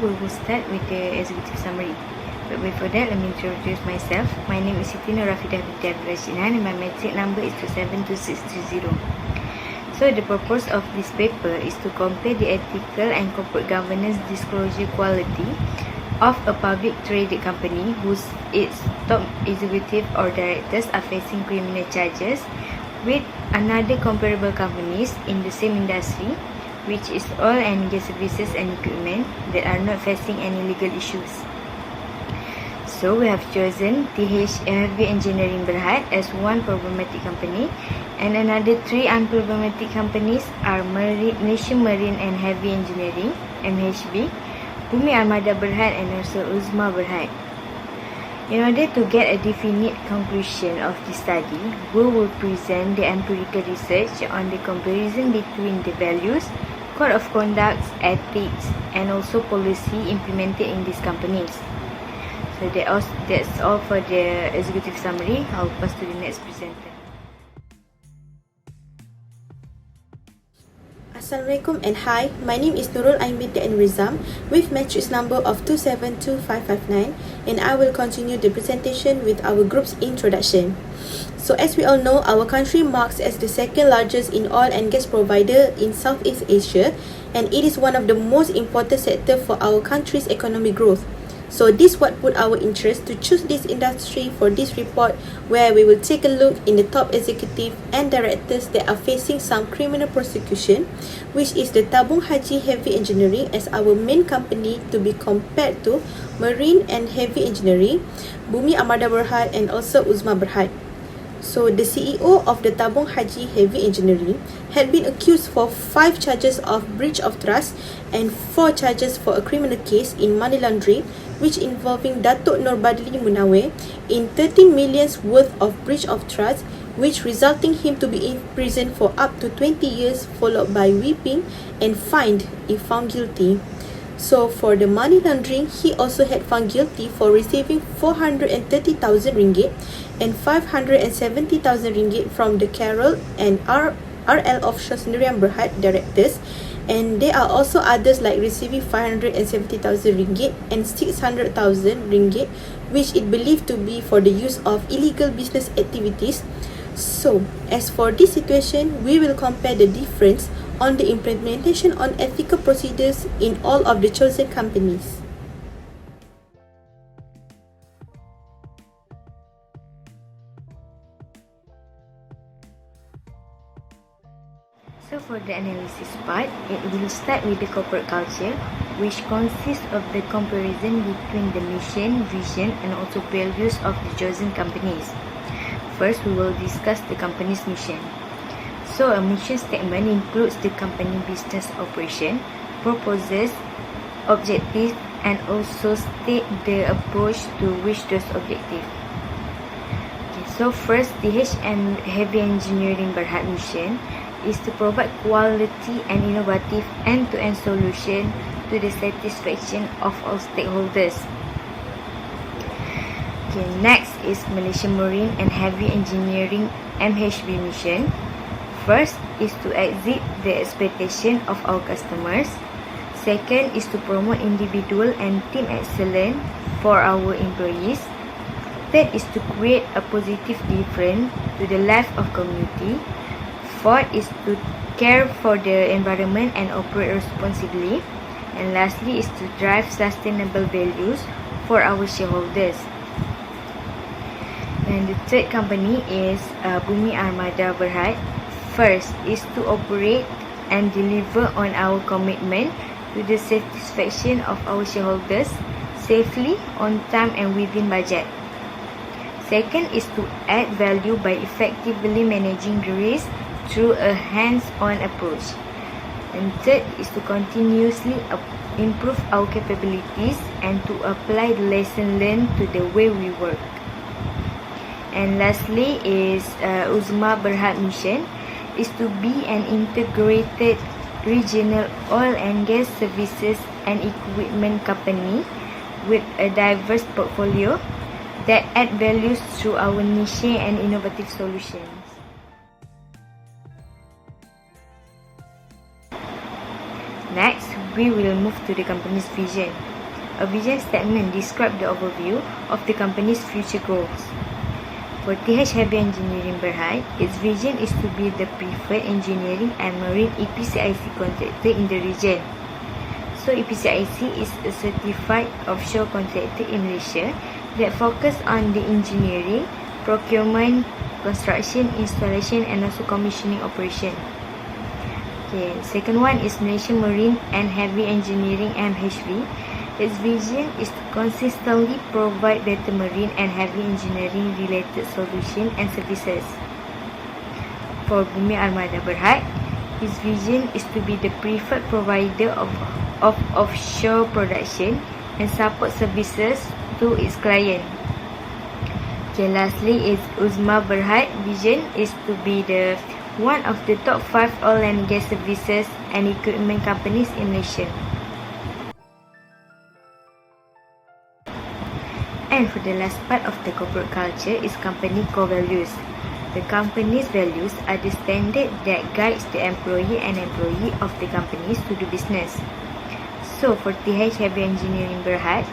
we will start with the executive summary. But before that, let me introduce myself. My name is Siti Nurafida Binti Abdul Rashidan and my matric number is 272630. So the purpose of this paper is to compare the ethical and corporate governance disclosure quality of a public traded company its top executive or directors are facing criminal charges with another comparable companies in the same industry, which is oil and gas services and equipment that are not facing any legal issues. So we have chosen TH Heavy Engineering Berhad as one problematic company, and another three unproblematic companies are Malaysia Marine and Heavy Engineering (MHB), Bumi Armada Berhad, and also Uzma Berhad. In order to get a definite conclusion of this study, we will present the empirical research on the comparison between the values, code of conduct, ethics, and also policy implemented in these companies. So that's all for the executive summary. I'll pass to the next presenter. Assalamualaikum and hi, my name is Nurul Ain binti Rizam with matrix number of 272559, and I will continue the presentation with our group's introduction. So as we all know, our country marks as the second largest in oil and gas provider in Southeast Asia, and it is one of the most important sector for our country's economic growth. So this what put our interest to choose this industry for this report, where we will take a look in the top executive and directors that are facing some criminal prosecution, which is the Tabung Haji Heavy Engineering as our main company to be compared to Marine and Heavy Engineering, Bumi Armada Berhad, and also Uzma Berhad. So the CEO of the Tabung Haji Heavy Engineering had been accused for 5 charges of breach of trust and 4 charges for a criminal case in money laundering, which involving Datuk Nur Badli Munawir in 13 millions worth of breach of trust, which resulting him to be in prison for up to 20 years, followed by whipping and fined if found guilty. So for the money laundering, he also had found guilty for receiving 430,000 ringgit and 570,000 ringgit from the Carol and RL Offshore Sdn Berhad directors, and there are also others like receiving 570,000 ringgit and 600,000 ringgit, which is believed to be for the use of illegal business activities. So as for this situation, we will compare the difference on the implementation on ethical procedures in all of the chosen companies. So for the analysis part, it will start with the corporate culture, which consists of the comparison between the mission, vision, and also values of the chosen companies. First, we will discuss the company's mission. So a mission statement includes the company business operation, purposes, objectives, and also state the approach to reach those objectives. Okay, so first, the HM Heavy Engineering Berhad mission is to provide quality and innovative end-to-end solution to the satisfaction of all stakeholders. Okay, next is Malaysia Marine and Heavy Engineering MHB mission. First is to exceed the expectation of our customers. Second is to promote individual and team excellence for our employees. Third is to create a positive difference to the life of community. Fourth is to care for the environment and operate responsibly. And lastly is to drive sustainable values for our shareholders. And the third company is Bumi Armada Berhad. First is to operate and deliver on our commitment to the satisfaction of our shareholders safely, on time, and within budget. Second is to add value by effectively managing the risk through a hands-on approach. And third is to continuously improve our capabilities and to apply the lesson learned to the way we work. And lastly is Uzma Berhad mission is to be an integrated regional oil and gas services and equipment company with a diverse portfolio that add values through our niche and innovative solutions. Next, we will move to the company's vision. A vision statement describes the overview of the company's future goals. For TH Heavy Engineering Berhad, its vision is to be the preferred engineering and marine EPCIC contractor in the region. So EPCIC is a certified offshore contractor in Malaysia that focus on the engineering, procurement, construction, installation and also commissioning operation. Okay, second one is Malaysia Marine and Heavy Engineering MHV. Its vision is to consistently provide better marine and heavy engineering related solutions and services. For Bumi Armada Berhad, its vision is to be the preferred provider of offshore production and support services to its client. Okay, lastly is Uzma Berhad vision is to be the one of the top 5 oil and gas services and equipment companies in Malaysia. And for the last part of the corporate culture is company core values. The company's values are the standard that guides the employee and employee of the companies to do business. So for TH Heavy Engineering Berhad,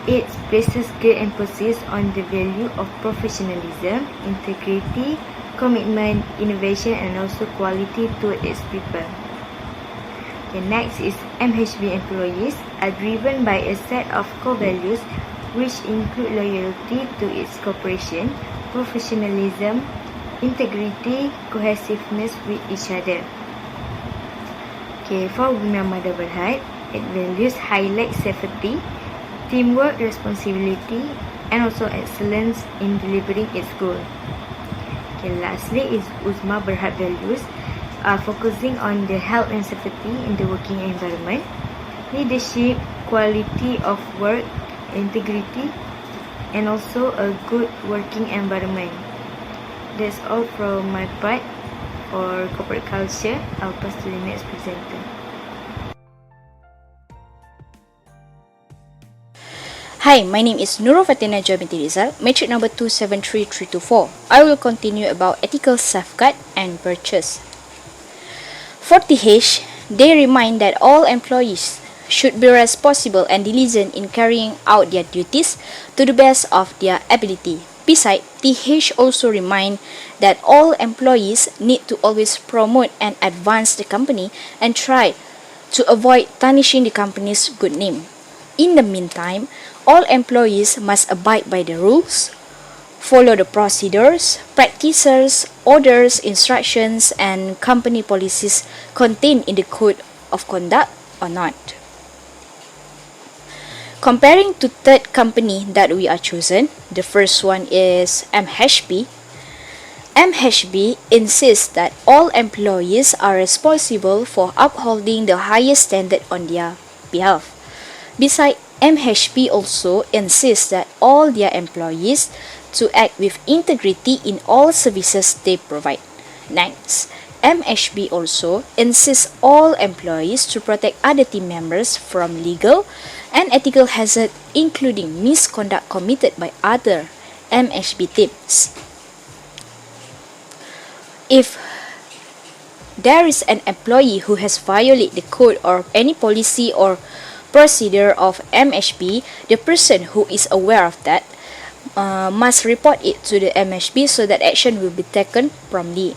it places great emphasis on the value of professionalism, integrity, commitment, innovation and also quality to its people. The next is MHB employees are driven by a set of core values which include loyalty to its corporation, professionalism, integrity, cohesiveness with each other. Okay, for Bumi Armada Berhad, its values highlight safety, teamwork, responsibility and also excellence in delivering its goal. Okay, lastly is Uzma Berhad values are focusing on the health and safety in the working environment, leadership, quality of work, integrity, and also a good working environment. That's all from my part for corporate culture. I'll pass to the next presenter. Hi, my name is Nurul Fatina Binti Rizal, matric number 273324. I will continue about ethical safeguard and purchase. For TH, they remind that all employees should be responsible and diligent in carrying out their duties to the best of their ability. Besides, TH also remind that all employees need to always promote and advance the company and try to avoid tarnishing the company's good name. In the meantime, all employees must abide by the rules, follow the procedures, practices, orders, instructions, and company policies contained in the Code of Conduct or not. Comparing to third company that we are chosen, the first one is MHB. MHB insists that all employees are responsible for upholding the highest standard on their behalf. Besides, MHB also insists that all their employees to act with integrity in all services they provide. Next, MHB also insists all employees to protect other team members from legal and ethical hazard, including misconduct committed by other MHB teams. If there is an employee who has violated the code or any policy or procedure of MHB, the person who is aware of that must report it to the MHB so that action will be taken promptly.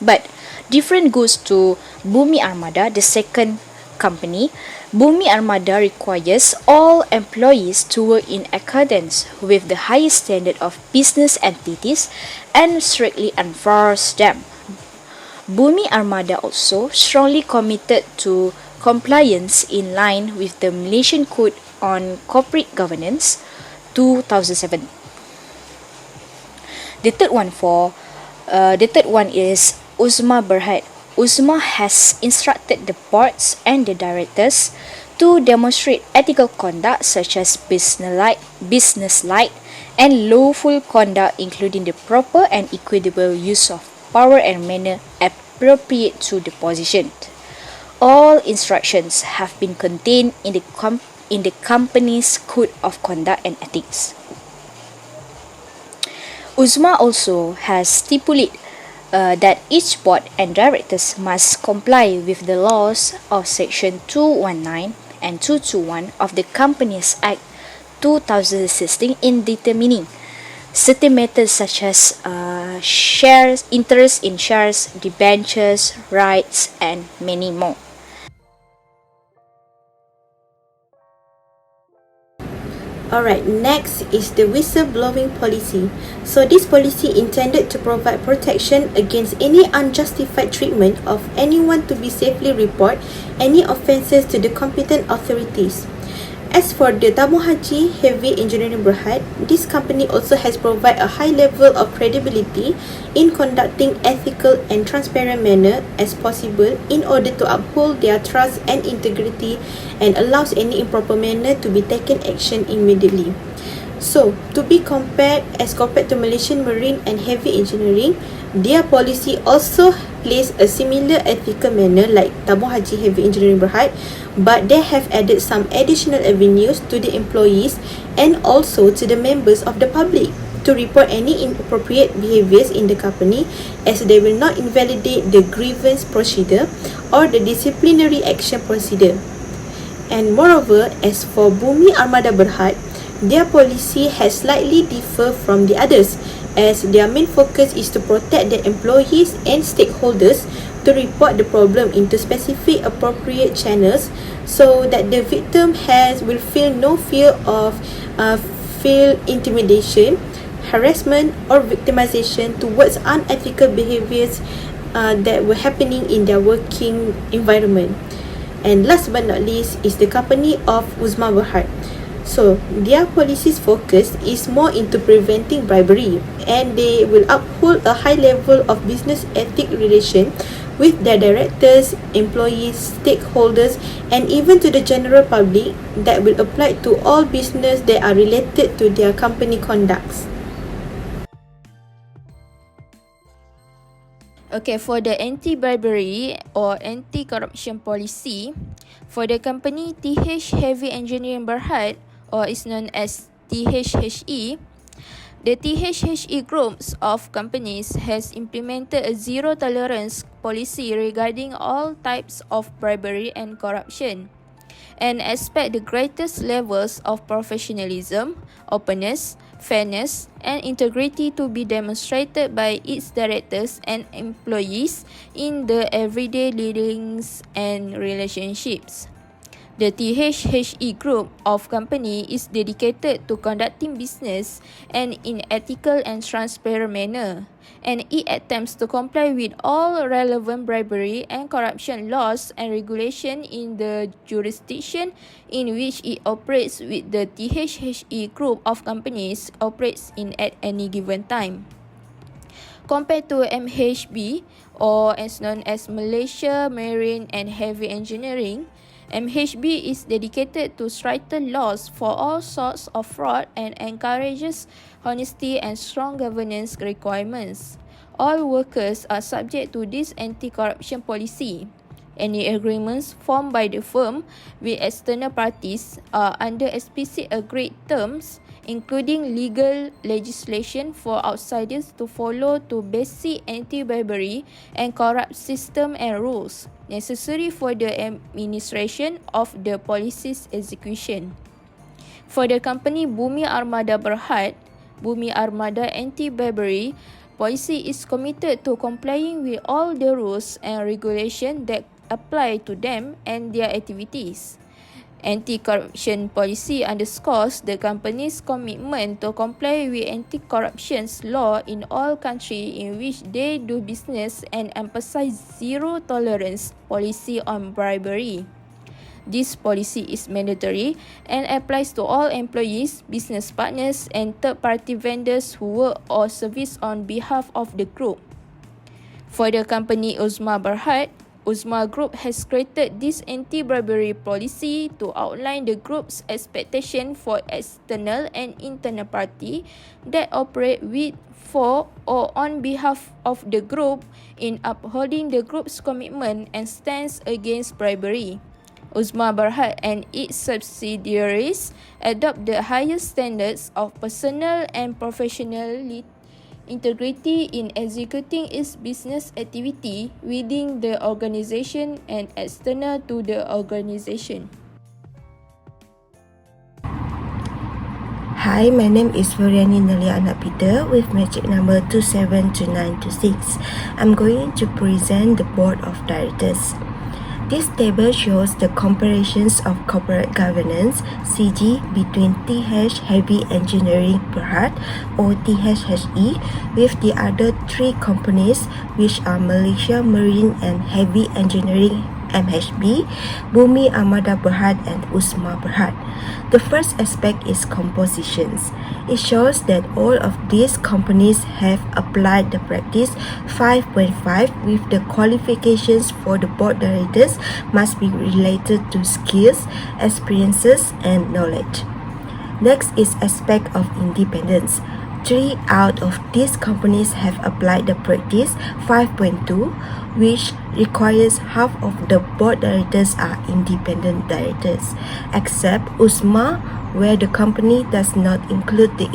But different goes to Bumi Armada, the second company. Bumi Armada requires all employees to work in accordance with the highest standard of business entities and strictly enforce them. Bumi Armada also strongly committed to compliance in line with the Malaysian Code on Corporate Governance 2007. The third one is Uzma Berhad. Uzma has instructed the boards and the directors to demonstrate ethical conduct such as business-like and lawful conduct, including the proper and equitable use of power and manner appropriate to the position. All instructions have been contained in the company's Code of Conduct and Ethics. Uzma also has stipulated that each board and directors must comply with the laws of Section 219 and 221 of the Companies Act 2016 in determining certain matters such as shares, interest in shares, debentures, rights, and many more. Alright, next is the Whistleblowing Policy. So this policy intended to provide protection against any unjustified treatment of anyone to be safely report any offences to the competent authorities. As for the Tabung Haji Heavy Engineering Berhad, this company also has provided a high level of credibility in conducting ethical and transparent manner as possible in order to uphold their trust and integrity and allows any improper manner to be taken action immediately. So, to be compared to Malaysian Marine and Heavy Engineering, their policy also plays a similar ethical manner like Tabung Haji Heavy Engineering Berhad, but they have added some additional avenues to the employees and also to the members of the public to report any inappropriate behaviours in the company, as they will not invalidate the grievance procedure or the disciplinary action procedure. And moreover, as for Bumi Armada Berhad, their policy has slightly differed from the others, as their main focus is to protect their employees and stakeholders to report the problem into specific appropriate channels so that the victim will feel no fear of feel intimidation, harassment or victimization towards unethical behaviours that were happening in their working environment. And last but not least is the company of Uzma Berhad. So, their policy's focus is more into preventing bribery, and they will uphold a high level of business ethic relation with their directors, employees, stakeholders, and even to the general public that will apply to all business that are related to their company conducts. Okay, for the anti-bribery or anti-corruption policy, for the company TH Heavy Engineering Berhad, or is known as THHE, the THHE groups of companies has implemented a zero tolerance policy regarding all types of bribery and corruption, and expect the greatest levels of professionalism, openness, fairness, and integrity to be demonstrated by its directors and employees in the everyday dealings and relationships. The THHE group of company is dedicated to conducting business and in ethical and transparent manner, and it attempts to comply with all relevant bribery and corruption laws and regulation in the jurisdiction in which it operates with the THHE group of companies operates in at any given time. Compared to MHB, or as known as Malaysia Marine and Heavy Engineering, MHB is dedicated to straighten laws for all sorts of fraud and encourages honesty and strong governance requirements. All workers are subject to this anti-corruption policy. Any agreements formed by the firm with external parties are under explicit agreed terms, including legal legislation for outsiders to follow to basic anti-bribery and corrupt system and rules necessary for the administration of the policy's execution. For the company Bumi Armada Berhad, Bumi Armada Anti-Bribery Policy is committed to complying with all the rules and regulations that apply to them and their activities. Anti-corruption policy underscores the company's commitment to comply with anti-corruption law in all countries in which they do business and emphasize zero tolerance policy on bribery. This policy is mandatory and applies to all employees, business partners, and third-party vendors who work or service on behalf of the group. For the company Uzma Berhad, Uzma Group has created this anti-bribery policy to outline the group's expectation for external and internal party that operate with, for, or on behalf of the group in upholding the group's commitment and stance against bribery. Uzma Berhad and its subsidiaries adopt the highest standards of personal and professional integrity in executing its business activity within the organisation and external to the organisation. Hi, my name is Floriani Naliana Peter with metric number 272926. I'm going to present the Board of Directors. This table shows the comparisons of corporate governance (CG) between TH Heavy Engineering Berhad or THHE with the other three companies, which are Malaysia Marine and Heavy Engineering MHB, Bumi Armada Berhad and Usma Berhad. The first aspect is compositions. It shows that all of these companies have applied the practice 5.5 with the qualifications for the board directors must be related to skills, experiences and knowledge. Next is aspect of independence. 3 out of these companies have applied the practice 5.2, which requires half of the board directors are independent directors, except Usma, where the company does not include these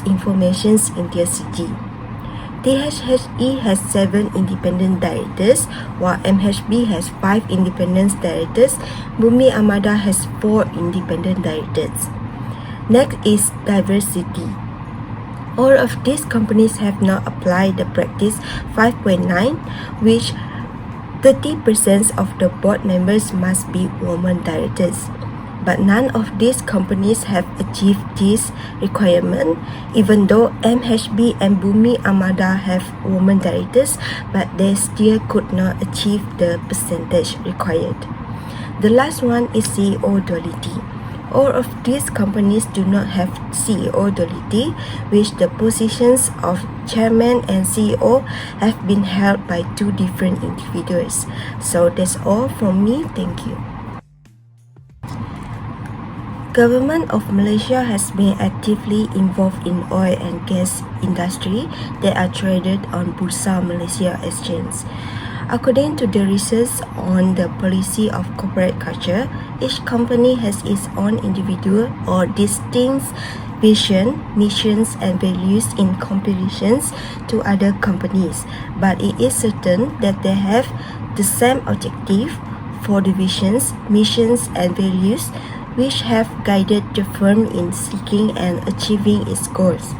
informations in their CG. THHE has 7 independent directors, while MHB has 5 independent directors. Bumi Armada has 4 independent directors. Next is diversity. All of these companies have not applied the practice 5.9, which 30% of the board members must be women directors. But none of these companies have achieved this requirement, even though MHB and Bumi Armada have women directors, but they still could not achieve the percentage required. The last one is CEO duality. All of these companies do not have CEO duality, which the positions of chairman and CEO have been held by 2 different individuals. So that's all from me. Thank you. Government of Malaysia has been actively involved in oil and gas industry that are traded on Bursa Malaysia Exchange. According to the research on the policy of corporate culture, each company has its own individual or distinct vision, missions and values in comparisons to other companies, but it is certain that they have the same objective for the visions, missions and values which have guided the firm in seeking and achieving its goals.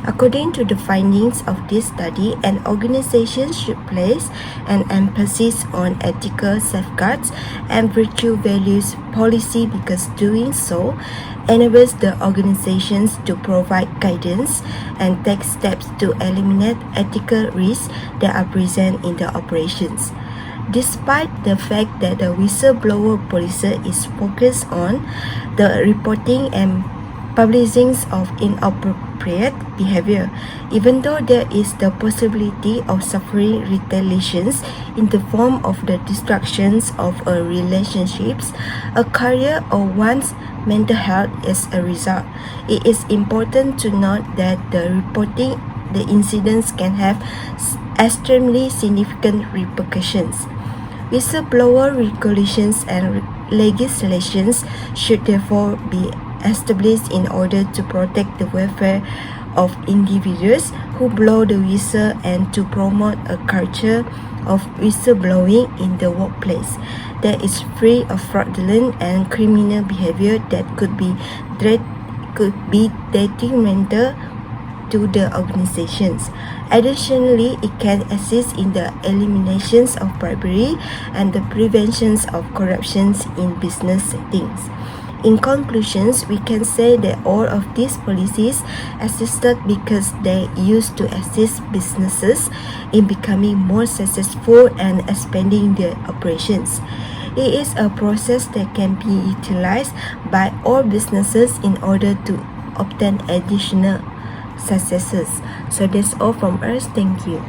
According to the findings of this study, an organization should place an emphasis on ethical safeguards and virtue values policy because doing so enables the organizations to provide guidance and take steps to eliminate ethical risks that are present in the operations. Despite the fact that the whistleblower policy is focused on the reporting and publishing of inappropriate behavior, even though there is the possibility of suffering retaliations in the form of the destructions of a relationships, a career or one's mental health as a result. It is important to note that the reporting the incidents can have extremely significant repercussions. Whistleblower regulations and legislations should therefore be established in order to protect the welfare of individuals who blow the whistle and to promote a culture of whistleblowing in the workplace that is free of fraudulent and criminal behavior that could be detrimental to the organizations. Additionally, it can assist in the eliminations of bribery and the preventions of corruptions in business settings. In conclusions, we can say that all of these policies existed because they used to assist businesses in becoming more successful and expanding their operations. It is a process that can be utilized by all businesses in order to obtain additional successes. So that's all from us. Thank you.